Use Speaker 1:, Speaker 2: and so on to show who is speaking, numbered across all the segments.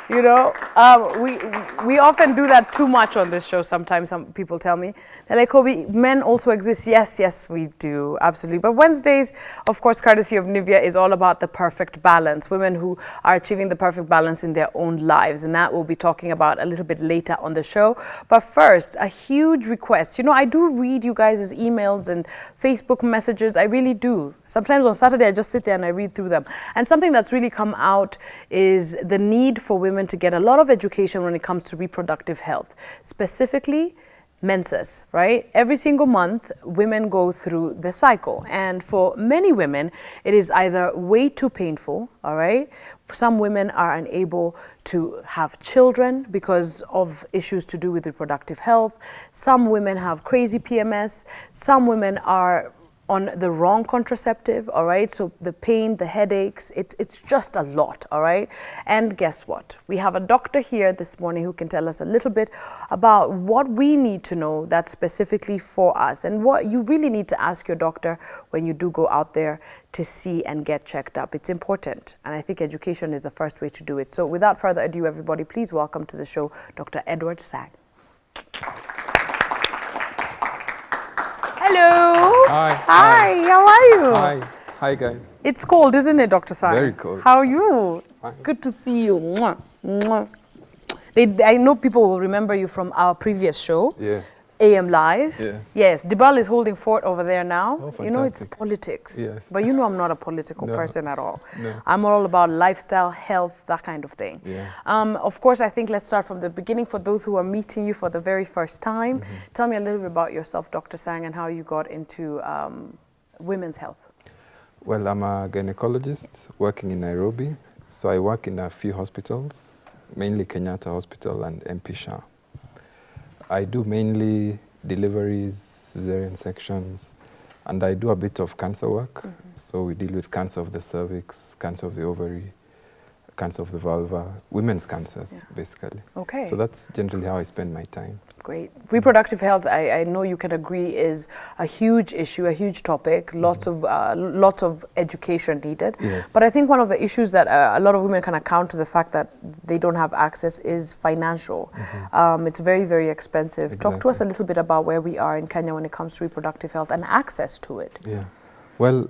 Speaker 1: You know, we often do that too much on this show. Sometimes some people tell me, they're like, Kobi, men also exist. Yes, we do, absolutely. But Wednesdays, of course, courtesy of Nivea, is all about the perfect balance. Women who are achieving the perfect balance in their own lives, and that we'll be talking about a little bit later on the show. But first, a huge request. You know, I do read you guys' emails and Facebook messages. I really do. Sometimes on Saturday, I just sit there and I read through them. And something that's really come out is the need for women to get a lot of education when it comes to reproductive health, specifically menses, right? Every single month, women go through the cycle. And for many women, it is either way too painful, all right? Some women are unable to have children because of issues to do with reproductive health. Some women have crazy PMS. Some women are on the wrong contraceptive, all right? So the pain, the headaches, it's just a lot, all right? And guess what? We have a doctor here this morning who can tell us a little bit about what we need to know that's specifically for us and what you really need to ask your doctor when you do go out there to see and get checked up. It's important, and I think education is the first way to do it. So without further ado, everybody, please welcome to the show, Dr. Edward Sang. Hello.
Speaker 2: Hi,
Speaker 1: how are you?
Speaker 2: Hi guys.
Speaker 1: It's cold, isn't it, Dr. Sang?
Speaker 2: Very cold.
Speaker 1: How are you?
Speaker 2: Fine.
Speaker 1: Good to see you. Mwah. Mwah. I know people will remember you from our previous show.
Speaker 2: Yes.
Speaker 1: AM Live.
Speaker 2: Yes.
Speaker 1: Yes, Dibal is holding fort over there now.
Speaker 2: Oh, fantastic.
Speaker 1: You know, it's politics.
Speaker 2: Yes.
Speaker 1: But you know I'm not a political person at all.
Speaker 2: No.
Speaker 1: I'm all about lifestyle, health, that kind of thing.
Speaker 2: Yeah.
Speaker 1: Of course, I think let's start from the beginning for those who are meeting you for the very first time. Tell me a little bit about yourself, Dr. Sang, and how you got into women's health.
Speaker 2: Well, I'm a gynecologist working in Nairobi. So I work in a few hospitals, mainly Kenyatta Hospital and MP Shah. I do mainly deliveries, cesarean sections, and I do a bit of cancer work. So we deal with cancer of the cervix, cancer of the ovary, cancer of the vulva, women's cancers, basically.
Speaker 1: Okay.
Speaker 2: So that's generally how I spend my time.
Speaker 1: Great. Reproductive health, I know you can agree, is a huge issue, a huge topic, lots of education needed.
Speaker 2: Yes.
Speaker 1: But I think one of the issues that a lot of women can account to the fact that they don't have access is financial. It's very, very expensive.
Speaker 2: Exactly.
Speaker 1: Talk to us a little bit about where we are in Kenya when it comes to reproductive health and access to it.
Speaker 2: Yeah. Well,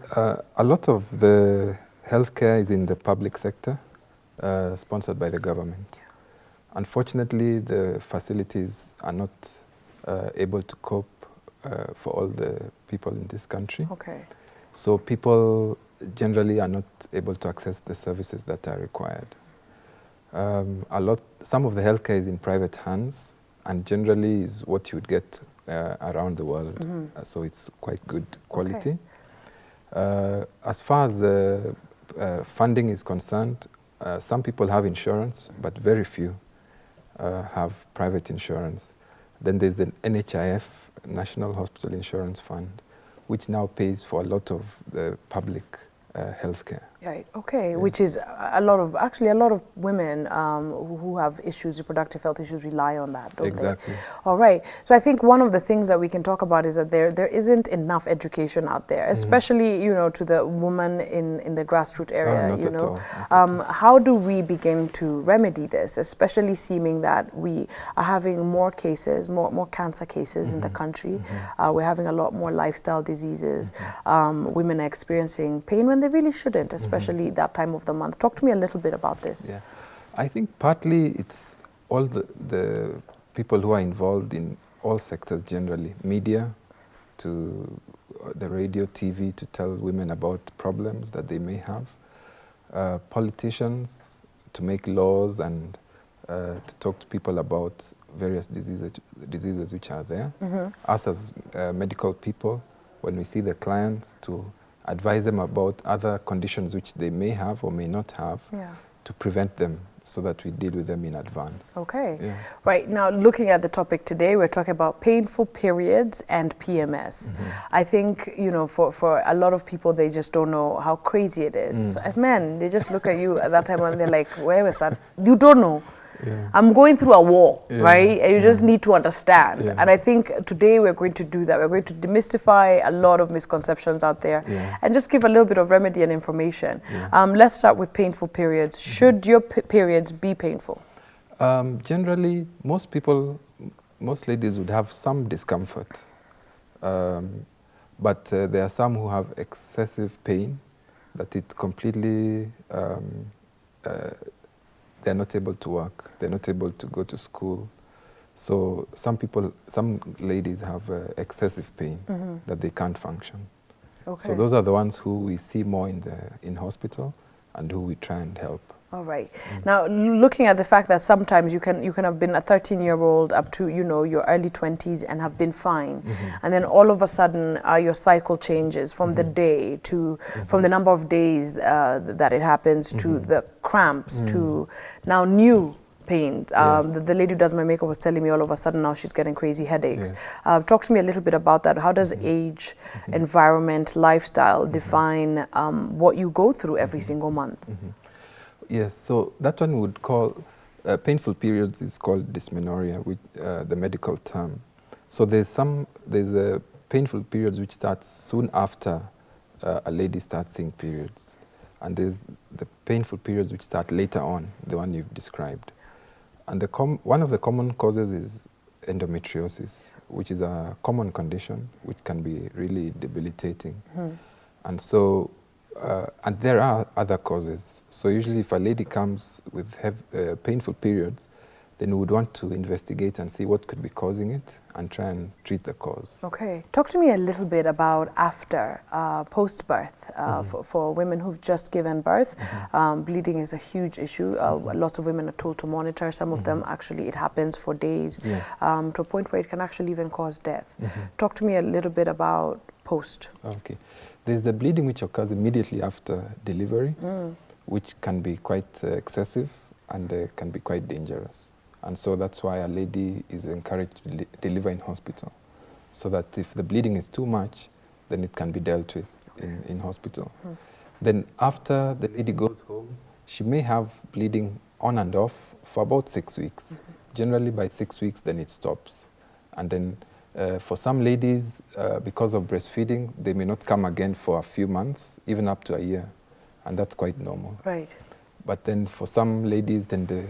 Speaker 2: a lot of the healthcare is in the public sector, sponsored by the government. Unfortunately, the facilities are not able to cope for all the people in this country.
Speaker 1: Okay.
Speaker 2: So people generally are not able to access the services that are required. Some of the healthcare is in private hands, and generally is what you would get around the world. So it's quite good quality. Okay. As far as funding is concerned, some people have insurance, but very few have private insurance. Then there's the NHIF, National Hospital Insurance Fund, which now pays for a lot of the public healthcare.
Speaker 1: Right, okay, which is a lot of women who have issues, reproductive health issues, rely on that, don't
Speaker 2: Exactly.
Speaker 1: they? All right, so I think one of the things that we can talk about is that there isn't enough education out there, especially, you know, to the woman in the grassroots area,
Speaker 2: not
Speaker 1: you
Speaker 2: at
Speaker 1: know.
Speaker 2: all.
Speaker 1: How do we begin to remedy this, especially seeming that we are having more cases, more cancer cases in the country. We're having a lot more lifestyle diseases. Women are experiencing pain when they really shouldn't, especially that time of the month. Talk to me a little bit about this.
Speaker 2: Yeah, I think partly it's all the people who are involved in all sectors generally, media to the radio, TV, to tell women about problems that they may have, politicians to make laws and to talk to people about various diseases which are there. Us as medical people, when we see the clients, to advise them about other conditions which they may have or may not have, to prevent them so that we deal with them in advance.
Speaker 1: Okay.
Speaker 2: Yeah.
Speaker 1: Right, now looking at the topic today, we're talking about painful periods and PMS. I think, you know, for a lot of people, they just don't know how crazy it is. Men, they just look at you at that time and they're like, where was that? You don't know.
Speaker 2: Yeah.
Speaker 1: I'm going through a war, right? And you just need to understand.
Speaker 2: Yeah.
Speaker 1: And I think today we're going to do that. We're going to demystify a lot of misconceptions out there and just give a little bit of remedy and information. Let's start with painful periods. Should your periods be painful?
Speaker 2: Generally, most ladies would have some discomfort, but there are some who have excessive pain that it completely, they're not able to work, they're not able to go to school. So some ladies have excessive pain that they can't function.
Speaker 1: Okay.
Speaker 2: So those are the ones who we see more in hospital and who we try and help.
Speaker 1: All right. Now, looking at the fact that sometimes you can have been a 13-year-old up to, you know, your early 20s and have been fine, and then all of a sudden your cycle changes from the day to from the number of days that it happens to the cramps to now new pain. The lady who does my makeup was telling me all of a sudden now she's getting crazy headaches. Talk to me a little bit about that. How does age, environment, lifestyle define what you go through every single month?
Speaker 2: Yes, so that one would call, painful periods is called dysmenorrhea, with the medical term. So there's a painful periods which starts soon after a lady starts seeing periods. And there's the painful periods which start later on, the one you've described. And one of the common causes is endometriosis, which is a common condition which can be really debilitating. And so, and there are other causes. So usually if a lady comes with painful periods, then we would want to investigate and see what could be causing it and try and treat the cause. Okay.
Speaker 1: Talk to me a little bit about after, post-birth, for women who've just given birth. Bleeding is a huge issue. Lots of women are told to monitor. Some of them actually, it happens for days, to a point where it can actually even cause death. Talk to me a little bit about post.
Speaker 2: Okay. There's the bleeding which occurs immediately after delivery, which can be quite excessive and can be quite dangerous. And so that's why a lady is encouraged to deliver in hospital, so that if the bleeding is too much, then it can be dealt with in hospital. Then after the lady goes home, she may have bleeding on and off for about 6 weeks. Generally by 6 weeks, then it stops. And then for some ladies, because of breastfeeding, they may not come again for a few months, even up to a year. And that's quite normal.
Speaker 1: Right.
Speaker 2: But then for some ladies, then the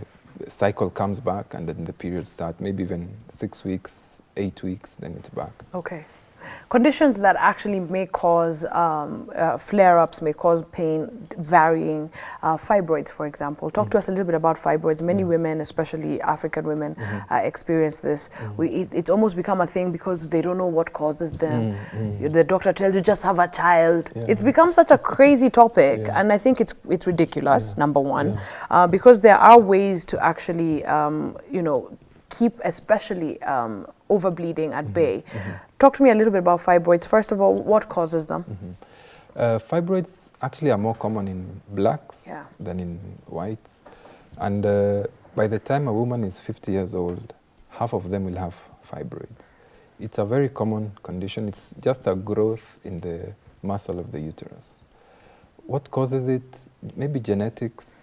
Speaker 2: cycle comes back and then the periods start, maybe even 6 weeks, 8 weeks, then it's back.
Speaker 1: Okay. Conditions that actually may cause flare-ups, may cause pain, varying. Fibroids, for example. Talk to us a little bit about fibroids. Many women, especially African women, experience this. It's almost become a thing because they don't know what causes them. The doctor tells you just have a child. It's become such a crazy topic, and I think it's ridiculous, number one, because there are ways to actually, you know, keep especially overbleeding at bay. Talk to me a little bit about fibroids. First of all, what causes them?
Speaker 2: Fibroids actually are more common in blacks than in whites. And by the time a woman is 50 years old, half of them will have fibroids. It's a very common condition. It's just a growth in the muscle of the uterus. What causes it? Maybe genetics,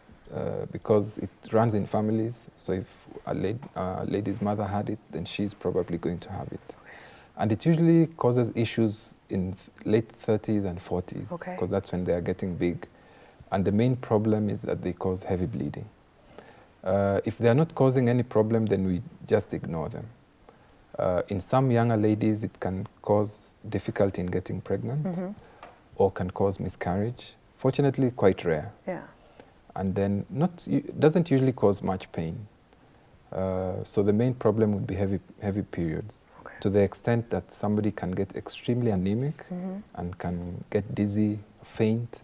Speaker 2: because it runs in families. So if a lady's mother had it, then she's probably going to have it. And it usually causes issues in late 30s and 40s, because that's when they are getting big. And the main problem is that they cause heavy bleeding. If they are not causing any problem, then we just ignore them. In some younger ladies, it can cause difficulty in getting pregnant or can cause miscarriage. Fortunately, quite rare. And then doesn't usually cause much pain. So the main problem would be heavy periods, to the extent that somebody can get extremely anemic and can get dizzy, faint,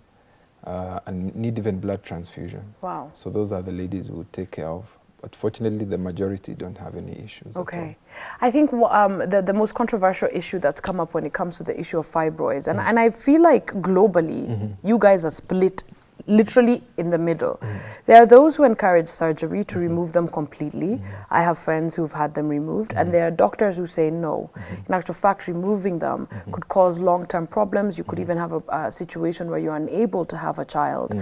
Speaker 2: and need even blood transfusion. Wow. So those are the ladies we would take care of. But fortunately, the majority don't have any issues at all.
Speaker 1: I think the most controversial issue that's come up when it comes to the issue of fibroids, and I feel like globally, you guys are split literally in the middle. There are those who encourage surgery to remove them completely. I have friends who've had them removed, and there are doctors who say no. In actual fact, removing them could cause long-term problems. You could even have a situation where you're unable to have a child.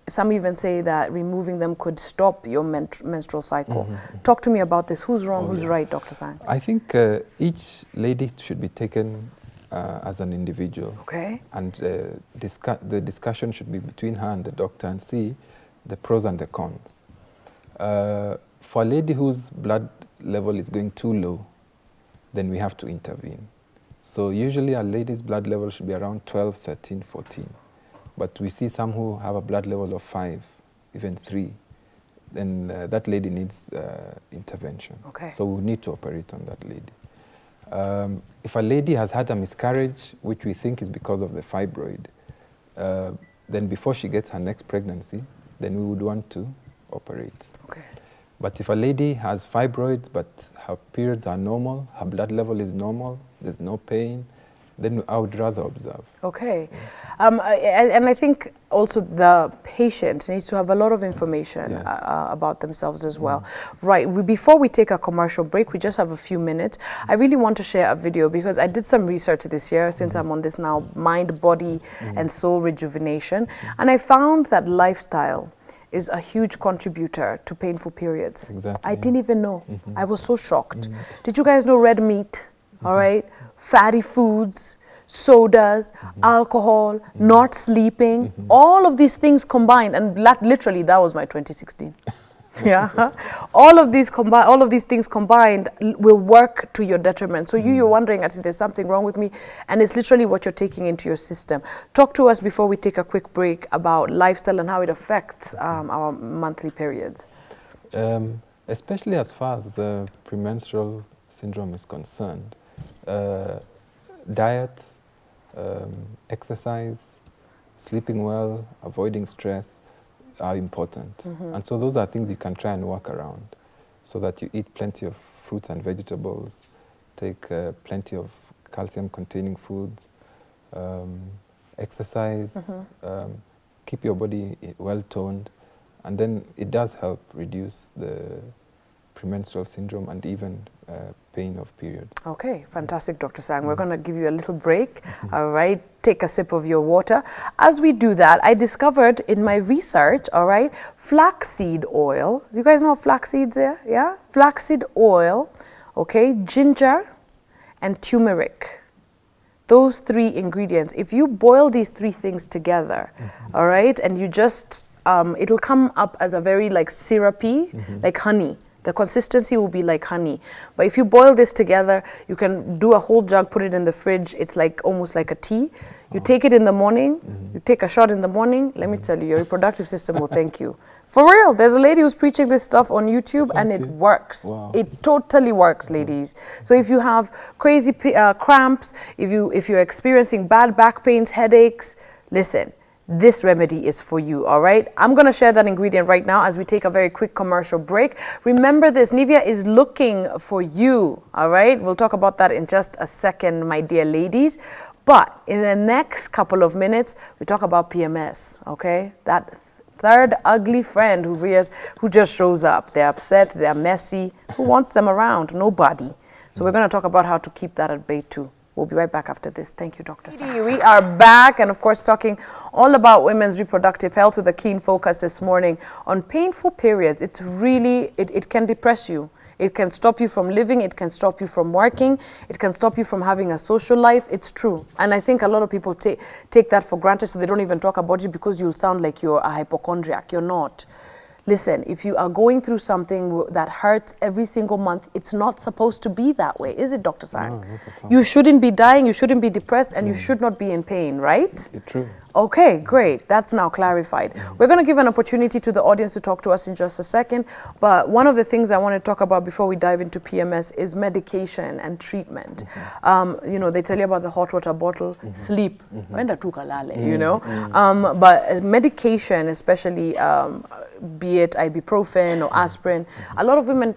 Speaker 1: Some even say that removing them could stop your menstrual cycle. Talk to me about this. Who's wrong, who's right, Dr. Sang?
Speaker 2: I think each lady should be taken as an individual. And the discussion should be between her and the doctor and see the pros and the cons. For a lady whose blood level is going too low, then we have to intervene. So usually a lady's blood level should be around 12, 13, 14. But we see some who have a blood level of 5, even 3. Then that lady needs intervention.
Speaker 1: Okay.
Speaker 2: So we need to operate on that lady. If a lady has had a miscarriage, which we think is because of the fibroid, then before she gets her next pregnancy, then we would want to operate.
Speaker 1: Okay.
Speaker 2: But if a lady has fibroids, but her periods are normal, her blood level is normal, there's no pain, then I would rather observe.
Speaker 1: Okay. And I think also the patient needs to have a lot of information
Speaker 2: Yes.
Speaker 1: about themselves as well. Right. Before we take a commercial break, we just have a few minutes. I really want to share a video because I did some research this year since I'm on this now mind, body, and soul rejuvenation. And I found that lifestyle is a huge contributor to painful periods.
Speaker 2: Exactly.
Speaker 1: I didn't even know. I was so shocked. Did you guys know red meat? All right. Fatty foods, sodas, alcohol, not sleeping, all of these things combined, and literally that was my 2016. Yeah, all of these things combined will work to your detriment. So you're wondering, actually, there's something wrong with me, and it's literally what you're taking into your system. Talk to us before we take a quick break about lifestyle and how it affects our monthly periods.
Speaker 2: Especially as far as premenstrual syndrome is concerned, diet, exercise, sleeping well, avoiding stress are important. And so those are things you can try and work around so that you eat plenty of fruits and vegetables, take plenty of calcium-containing foods, exercise, keep your body well-toned, and then it does help reduce the premenstrual syndrome and even pain of periods.
Speaker 1: Okay, fantastic, Dr. Sang. We're going to give you a little break, all right? Take a sip of your water. As we do that, I discovered in my research, all right, flaxseed oil. Do you guys know what flaxseeds are? Yeah? Flaxseed oil, okay, ginger, and turmeric. Those 3 ingredients, if you boil these 3 things together, all right, and you just, it'll come up as a very like syrupy, like honey. The consistency will be like honey. But if you boil this together, you can do a whole jug, put it in the fridge. It's like almost like a tea. You take it in the morning, you take a shot in the morning. Let me tell you, your reproductive system will thank you. For real, there's a lady who's preaching this stuff on YouTube and it works.
Speaker 2: Wow.
Speaker 1: It totally works, ladies. So if you have crazy cramps, if you're experiencing bad back pains, headaches, listen. This remedy is for you, all right? I'm going to share that ingredient right now as we take a very quick commercial break. Remember this, Nivea is looking for you, all right? We'll talk about that in just a second, my dear ladies. But in the next couple of minutes, we talk about PMS, okay? That third ugly friend who just shows up. They're upset, they're messy. Who wants them around? Nobody. So we're going to talk about how to keep that at bay too. We'll be right back after this. Thank you, Dr. Sang. We are back and, of course, talking all about women's reproductive health with a keen focus this morning on painful periods. It's really, it can depress you. It can stop you from living. It can stop you from working. It can stop you from having a social life. It's true. And I think a lot of people take that for granted, so they don't even talk about it because you'll sound like you're a hypochondriac. You're not. Listen, if you are going through something that hurts every single month, it's not supposed to be that way, is it, Dr. Sang?
Speaker 2: No, not at all.
Speaker 1: You shouldn't be dying, you shouldn't be depressed, and you should not be in pain, right?
Speaker 2: It's true.
Speaker 1: Okay, great. That's now clarified. We're going to give an opportunity to the audience to talk to us in just a second. But one of the things I want to talk about before we dive into PMS is medication and treatment. You know, they tell you about the hot water bottle, sleep, you know. But medication, especially, be it ibuprofen or aspirin, a lot of women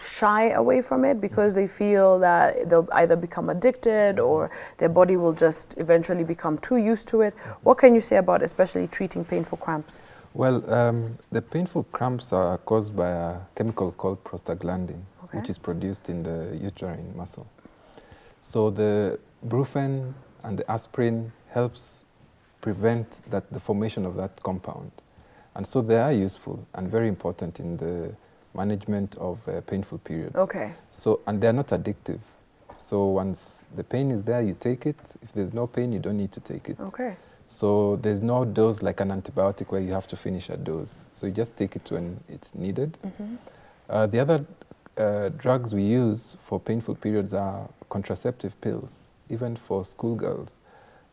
Speaker 1: shy away from it because they feel that they'll either become addicted or their body will just eventually become too used to it. What can you say about especially treating painful cramps?
Speaker 2: Well, the painful cramps are caused by a chemical called prostaglandin, which is produced in the uterine muscle. So the brufen and the aspirin helps prevent the formation of that compound. And so they are useful and very important in the management of painful periods.
Speaker 1: Okay.
Speaker 2: So, and they're not addictive. So once the pain is there, you take it. If there's no pain, you don't need to take it.
Speaker 1: Okay.
Speaker 2: So there's no dose like an antibiotic where you have to finish a dose. So you just take it when it's needed. The other drugs we use for painful periods are contraceptive pills, even for schoolgirls.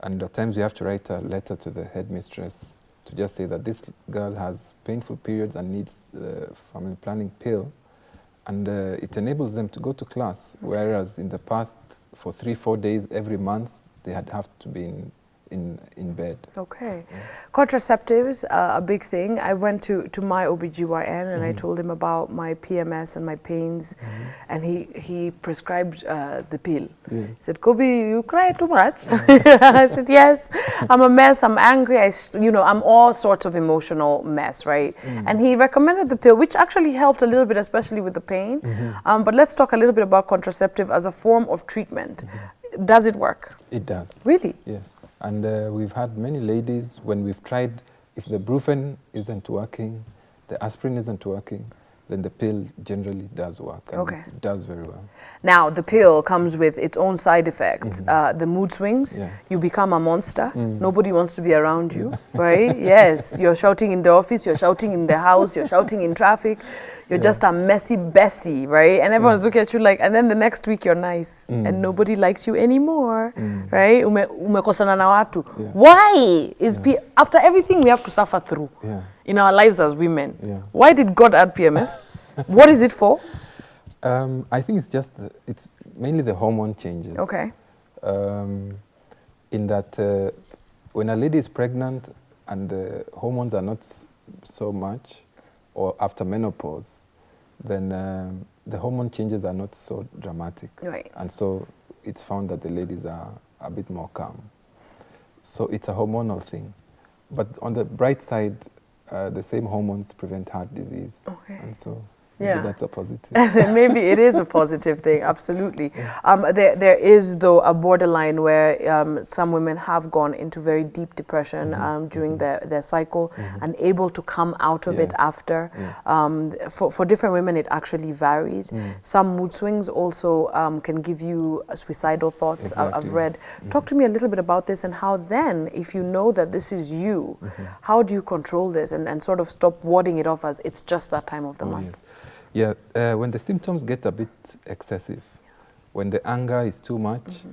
Speaker 2: And at times we have to write a letter to the headmistress to just say that this girl has painful periods and needs the family planning pill. And it enables them to go to class, whereas in the past, for 3-4 days every month, they had have to be in bed.
Speaker 1: Okay. Contraceptives, a big thing. I went to my OBGYN and I told him about my PMS and my pains, and he prescribed the pill. He said, Kobi, you cry too much. I said, yes, I'm a mess, I'm angry, I'm all sorts of emotional mess, right? And he recommended the pill, which actually helped a little bit, especially with the pain. But let's talk a little bit about contraceptive as a form of treatment. Does it work?
Speaker 2: It does.
Speaker 1: Really?
Speaker 2: Yes. And we've had many ladies, when we've tried, if the brufen isn't working, the aspirin isn't working, then the pill generally does work, and it does very well.
Speaker 1: Now, the pill comes with its own side effects. The mood swings, you become a monster, nobody wants to be around you, right? Yes, you're shouting in the office, you're shouting in the house, you're shouting in traffic, you're just a messy Bessie, right? And everyone's looking at you like, and then the next week you're nice, and nobody likes you anymore, right? Umekosana na watu. Why is after everything we have to suffer through in our lives as women, why did God add PMS? What is it for?
Speaker 2: I think it's mainly the hormone changes.
Speaker 1: Okay.
Speaker 2: In that when a lady is pregnant and the hormones are not so much, or after menopause, then the hormone changes are not so dramatic.
Speaker 1: Right.
Speaker 2: And so it's found that the ladies are a bit more calm. So it's a hormonal thing. But on the bright side, the same hormones prevent heart disease. Okay. And so maybe that's a positive.
Speaker 1: Maybe it is a positive thing, absolutely. There is, though, a borderline where some women have gone into very deep depression during their cycle and able to come out of it after. For different women, it actually varies. Some mood swings also can give you suicidal thoughts, I've read. Talk to me a little bit about this, and how then, if you know that this is you, how do you control this and sort of stop warding it off as it's just that time of the month?
Speaker 2: Yes. When the symptoms get a bit excessive, when the anger is too much,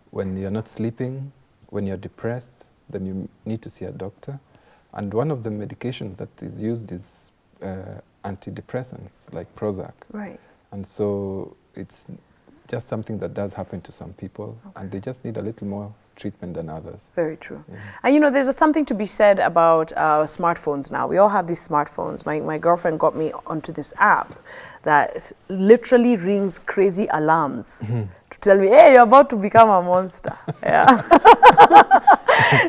Speaker 2: when you're not sleeping, when you're depressed, then you need to see a doctor. And one of the medications that is used is antidepressants, like Prozac.
Speaker 1: Right.
Speaker 2: And so it's just something that does happen to some people, and they just need a little more treatment than others.
Speaker 1: Very true. And there's something to be said about smartphones now. We all have these smartphones. My girlfriend got me onto this app that literally rings crazy alarms to tell me, hey, you're about to become a monster.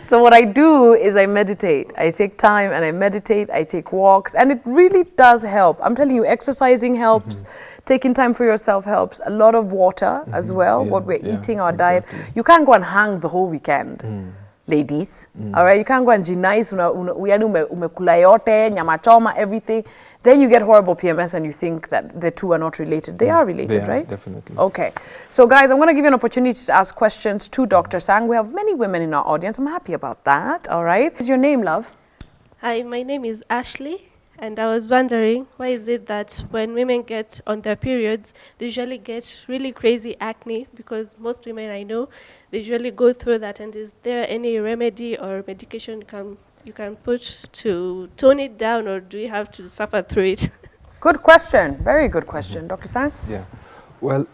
Speaker 1: So what I do is I meditate. I take time and I meditate, I take walks, and it really does help. I'm telling you, exercising helps, taking time for yourself helps, a lot of water as well, what we're eating, our diet. You can't go and hang the whole weekend, ladies, all right? You can't go and gynice, umekula yote, nyama choma, everything. Then you get horrible PMS and you think that the two are not related. They are related, right?
Speaker 2: Definitely.
Speaker 1: Okay. So guys, I'm going to give you an opportunity to ask questions to Dr. Sang. We have many women in our audience. I'm happy about that, all right? What's your name, love?
Speaker 3: Hi, my name is Ashley, and I was wondering, why is it that when women get on their periods, they usually get really crazy acne? Because most women I know, they usually go through that, and is there any remedy or medication you can put to tone it down, or do you have to suffer through it?
Speaker 1: Good question. Very good question. Dr. Sang?
Speaker 2: Yeah. Well,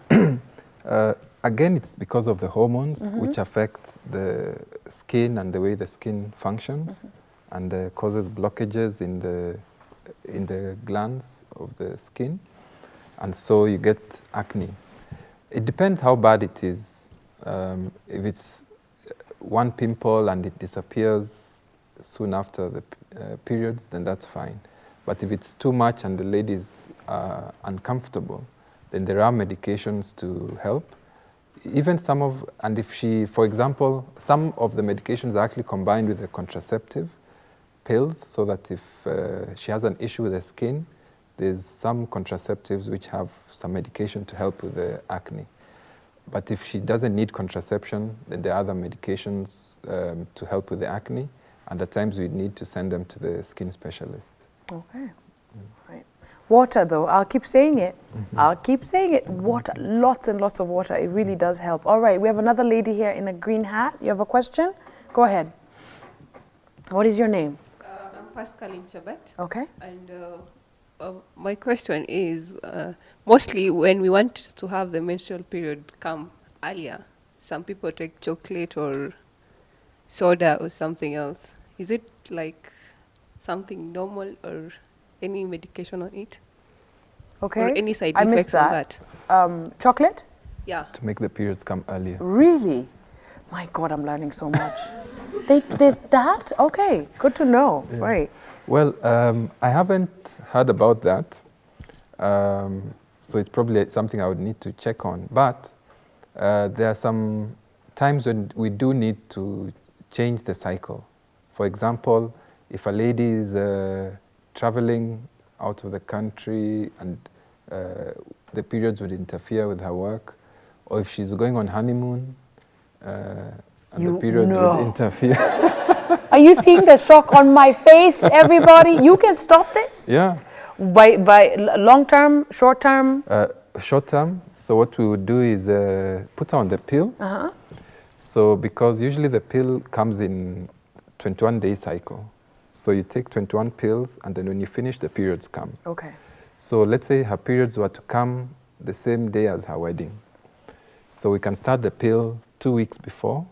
Speaker 2: again, it's because of the hormones which affect the skin and the way the skin functions, and causes blockages in the glands of the skin, and so you get acne. It depends how bad it is. If it's one pimple and it disappears soon after the periods, then that's fine. But if it's too much and the lady is uncomfortable, then there are medications to help. Even and if she, for example, some of the medications are actually combined with the contraceptive pills, so that if she has an issue with the skin, there's some contraceptives which have some medication to help with the acne. But if she doesn't need contraception, then there are other medications to help with the acne. And at times we need to send them to the skin specialist.
Speaker 1: Okay. Right. Water though, I'll keep saying it. I'll keep saying it. Water, lots and lots of water. It really does help. All right, we have another lady here in a green hat. You have a question? Go ahead. What is your name?
Speaker 4: I'm Pascal Inchabet.
Speaker 1: Okay.
Speaker 4: And my question is, mostly when we want to have the menstrual period come earlier, some people take chocolate or soda or something else. Is it like something normal or any medication on it?
Speaker 1: Okay.
Speaker 4: Or any side
Speaker 1: I missed
Speaker 4: effects on that?
Speaker 1: Chocolate?
Speaker 4: Yeah.
Speaker 2: To make the periods come earlier.
Speaker 1: Really? My God, I'm learning so much. There's that? Okay, good to know.
Speaker 2: Yeah.
Speaker 1: Right.
Speaker 2: Well, I haven't heard about that. So it's probably something I would need to check on. But there are some times when we do need to change the cycle. For example, if a lady is traveling out of the country and the periods would interfere with her work, or if she's going on honeymoon and the periods would interfere.
Speaker 1: Are you seeing the shock on my face, everybody? You can stop this?
Speaker 2: Yeah.
Speaker 1: By long term, short term?
Speaker 2: Short term. So what we would do is put her on the pill. So because usually the pill comes in 21-day cycle. So you take 21 pills and then when you finish, the periods come.
Speaker 1: Okay.
Speaker 2: So let's say her periods were to come the same day as her wedding. So we can start the pill 2 weeks before.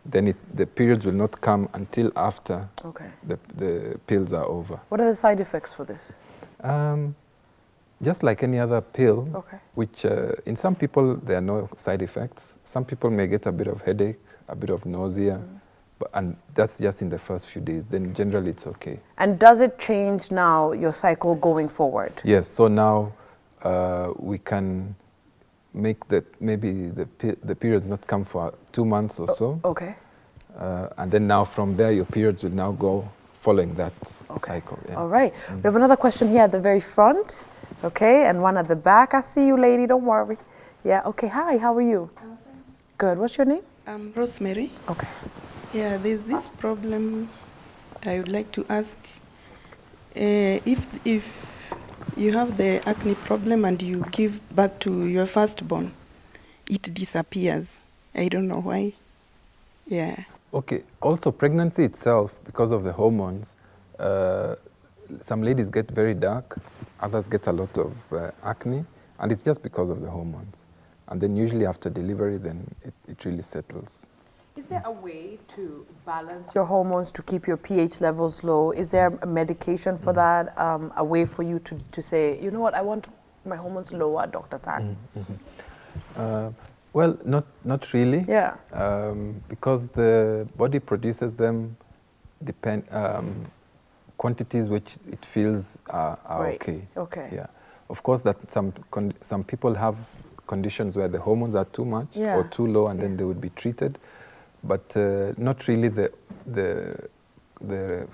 Speaker 2: Then the periods will not come until after the pills are over.
Speaker 1: What are the side effects for this?
Speaker 2: Just like any other pill, which in some people there are no side effects. Some people may get a bit of headache, a bit of nausea, and that's just in the first few days. Then generally it's okay.
Speaker 1: And does it change now your cycle going forward?
Speaker 2: Yes, so now we can make maybe the periods not come for 2 months or so.
Speaker 1: Okay.
Speaker 2: And then now from there your periods will now go following that cycle. Yeah.
Speaker 1: All right. We have another question here at the very front. Okay, and one at the back. I see you, lady. Don't worry. Yeah. Okay. Hi. How are you?
Speaker 5: I'm fine.
Speaker 1: Good. What's your name?
Speaker 5: I'm Rosemary.
Speaker 1: Okay.
Speaker 5: Yeah, there's this problem I would like to ask. If you have the acne problem and you give birth to your firstborn, it disappears. I don't know why. Yeah.
Speaker 2: Okay. Also, pregnancy itself, because of the hormones, some ladies get very dark, others get a lot of acne, and it's just because of the hormones. And then usually after delivery, then it really settles.
Speaker 1: Is there a way to balance your hormones to keep your pH levels low? Is there a medication for that? A way for you to say, you know what, I want my hormones lower, Dr. San?
Speaker 2: Well, not really.
Speaker 1: Yeah.
Speaker 2: Because the body produces them quantities which it feels are okay.
Speaker 1: Okay.
Speaker 2: Yeah. Of course, that some people have conditions where the hormones are too much or too low, and then they would be treated. But not really the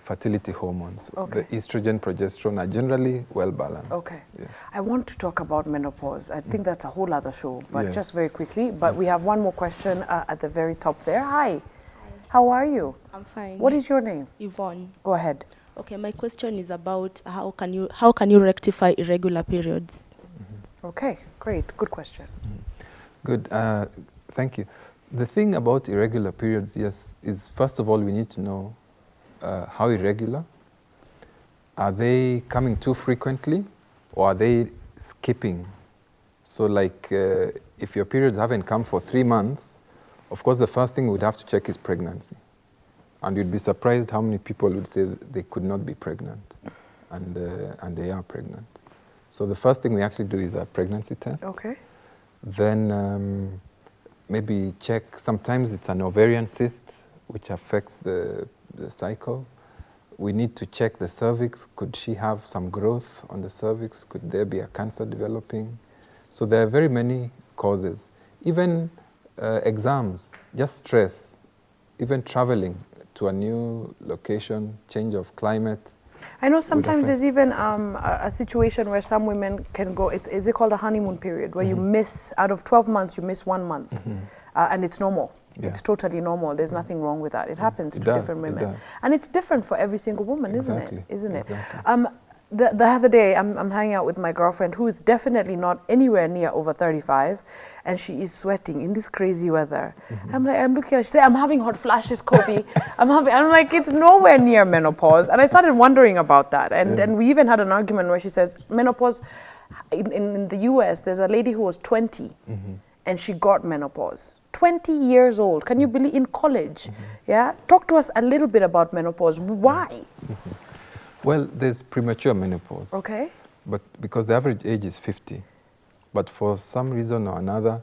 Speaker 2: fertility hormones.
Speaker 1: Okay.
Speaker 2: The estrogen, progesterone are generally well balanced.
Speaker 1: Okay.
Speaker 2: Yeah.
Speaker 1: I want to talk about menopause. I think that's a whole other show, but just very quickly. But we have one more question at the very top there. Hi. How are you?
Speaker 6: I'm fine.
Speaker 1: What is your name?
Speaker 6: Yvonne.
Speaker 1: Go ahead.
Speaker 6: Okay, my question is about how can you rectify irregular periods?
Speaker 1: Okay, great. Good question.
Speaker 2: Good. Thank you. The thing about irregular periods, is first of all we need to know how irregular. Are they coming too frequently, or are they skipping? So like if your periods haven't come for 3 months, of course the first thing we'd have to check is pregnancy. And you'd be surprised how many people would say they could not be pregnant, and they are pregnant. So the first thing we actually do is a pregnancy test.
Speaker 1: Okay.
Speaker 2: Then maybe check, sometimes it's an ovarian cyst which affects the cycle. We need to check the cervix. Could she have some growth on the cervix? Could there be a cancer developing? So there are very many causes. Even exams, just stress, even traveling to a new location, change of climate,
Speaker 1: I know sometimes there's even a situation where some women can go, is it called a honeymoon period, where you miss, out of 12 months, you miss 1 month. And it's normal. Yeah. It's totally normal. There's nothing wrong with that. It happens to different women. And it's different for every single woman, isn't it? Isn't it? The other day, I'm hanging out with my girlfriend, who is definitely not anywhere near over 35, and she is sweating in this crazy weather. I'm looking at her, she said, I'm having hot flashes, Kobi. I'm like, it's nowhere near menopause. And I started wondering about that. And we even had an argument where she says, menopause, in the US, there's a lady who was 20, and she got menopause. 20 years old, can you believe, in college? Yeah, talk to us a little bit about menopause. Why?
Speaker 2: Well, there's premature menopause.
Speaker 1: Okay.
Speaker 2: But because the average age is 50, but for some reason or another,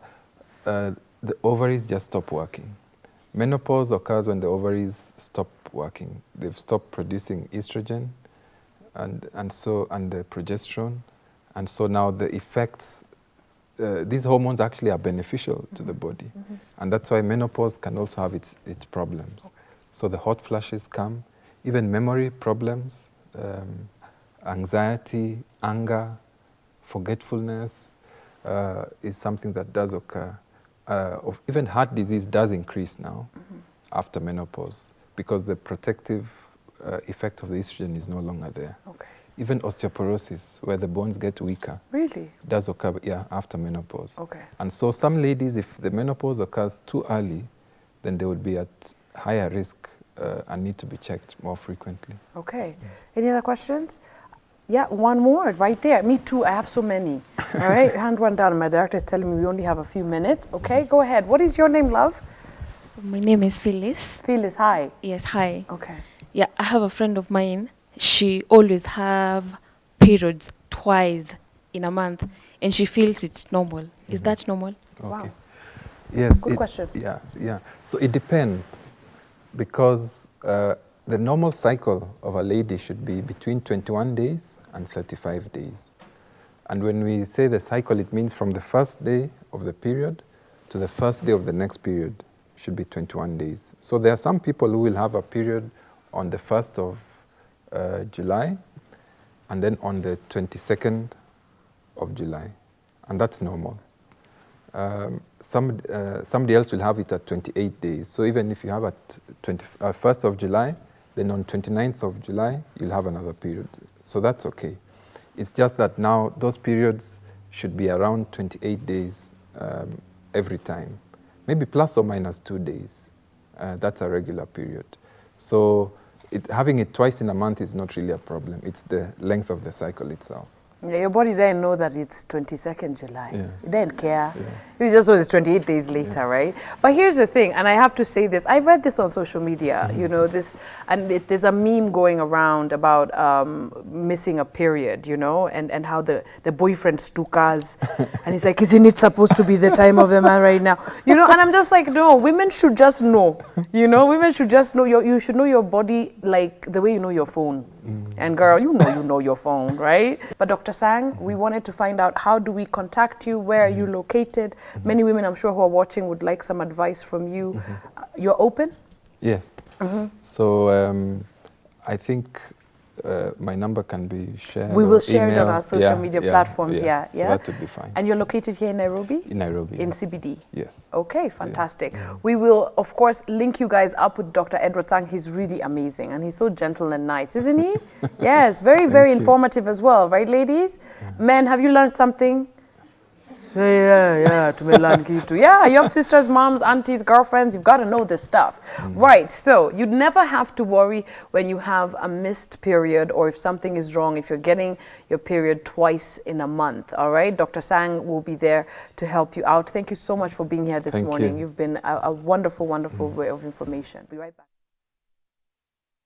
Speaker 2: the ovaries just stop working. Menopause occurs when the ovaries stop working. They've stopped producing estrogen and the progesterone, and so now the effects. These hormones actually are beneficial to the body, and that's why menopause can also have its problems. Okay. So the hot flashes come, even memory problems, anxiety, anger, forgetfulness is something that does occur. Even heart disease does increase now after menopause, because the protective effect of the estrogen is no longer there. Okay. Even osteoporosis, where the bones get weaker, really does occur, after menopause. Okay. And so some ladies, if the menopause occurs too early, then they would be at higher risk and need to be checked more frequently. Okay.
Speaker 1: Any other questions? Yeah, one more right there. Me too. I have so many. All right, hand one down. My director is telling me we only have a few minutes. Okay, go ahead. What is your name, love?
Speaker 7: My name is Phyllis.
Speaker 1: Phyllis, hi.
Speaker 7: Yes, hi.
Speaker 1: Okay.
Speaker 7: Yeah, I have a friend of mine. She always have periods twice in a month, and she feels it's normal. Is that normal?
Speaker 2: Okay.
Speaker 1: Wow.
Speaker 2: Yes.
Speaker 1: Good question.
Speaker 2: Yeah. So it depends, because the normal cycle of a lady should be between 21 days and 35 days. And when we say the cycle, it means from the first day of the period to the first day of the next period should be 21 days. So there are some people who will have a period on the 1st of July, and then on the 22nd of July, and that's normal. Somebody else will have it at 28 days. So even if you have at 1st of July, then on 29th of July, you'll have another period. So that's okay. It's just that now those periods should be around 28 days every time, maybe plus or minus 2 days. That's a regular period. So having it twice in a month is not really a problem. It's the length of the cycle itself.
Speaker 1: Yeah, your body didn't know that it's 22nd July. Yeah. It didn't care. Yeah. You just know it's 28 days later, right? But here's the thing, and I have to say this. I read this on social media, you know, there's a meme going around about missing a period, you know, and how the boyfriend stukas, and he's like, isn't it supposed to be the time of the man right now? You know, and I'm just like, no, women should just know, you know, women should just know, you should know your body like the way you know your phone. And girl, you know your phone, right? But Dr. Sang, we wanted to find out, how do we contact you? Where are you located? Many women, I'm sure, who are watching would like some advice from you. You're open?
Speaker 2: Yes. So I think my number can be shared.
Speaker 1: We will share it on our social media platforms. Yeah.
Speaker 2: So that would be fine.
Speaker 1: And you're located here in Nairobi?
Speaker 2: In Nairobi.
Speaker 1: In CBD?
Speaker 2: Yes.
Speaker 1: Okay, fantastic. Yeah. We will, of course, link you guys up with Dr. Edward Sang. He's really amazing, and he's so gentle and nice, isn't he? Yes, very, very informative as well, right, ladies? Yeah. Men, have you learned something? Yeah, you have sisters, moms, aunties, girlfriends, you've got to know this stuff. Right, so you'd never have to worry when you have a missed period, or if something is wrong, if you're getting your period twice in a month, all right? Dr. Sang will be there to help you out. Thank you so much for being here this morning. You've been a wonderful, wonderful way of information. Be right back.